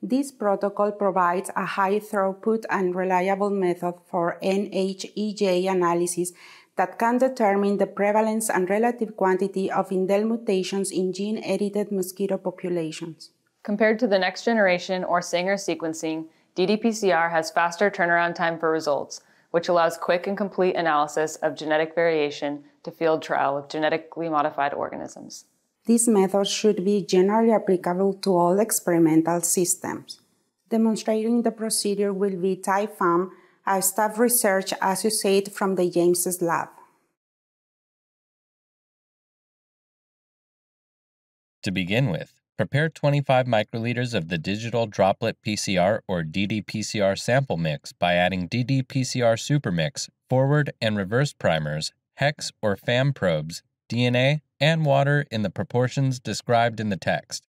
This protocol provides a high throughput and reliable method for NHEJ analysis that can determine the prevalence and relative quantity of indel mutations in gene-edited mosquito populations. Compared to the next generation or Sanger sequencing, ddPCR has faster turnaround time for results, which allows quick and complete analysis of genetic variation to field trial with genetically modified organisms. This method should be generally applicable to all experimental systems. Demonstrating the procedure will be Pham, a staff research associate from the James's lab. To begin with, prepare 25 microliters of the Digital-Droplet PCR or ddPCR sample mix by adding ddPCR supermix, forward and reverse primers, hex or Pham probes, DNA, and water in the proportions described in the text.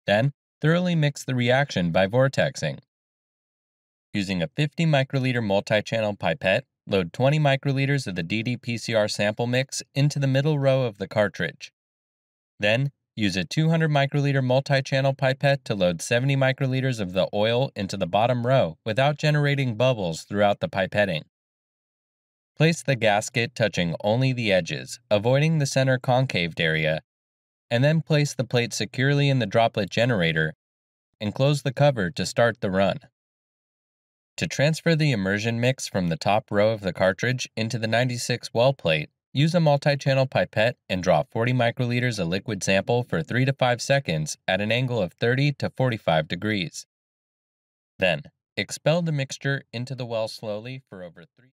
Then, thoroughly mix the reaction by vortexing. Using a 50 microliter multi-channel pipette, load 20 microliters of the ddPCR sample mix into the middle row of the cartridge. Then, use a 200 microliter multi-channel pipette to load 70 microliters of the oil into the bottom row without generating bubbles throughout the pipetting. Place the gasket touching only the edges, avoiding the center concaved area, and then place the plate securely in the droplet generator and close the cover to start the run. To transfer the immersion mix from the top row of the cartridge into the 96 well plate, use a multi-channel pipette and draw 40 microliters of liquid sample for 3 to 5 seconds at an angle of 30 to 45 degrees. Then, expel the mixture into the well slowly for over 3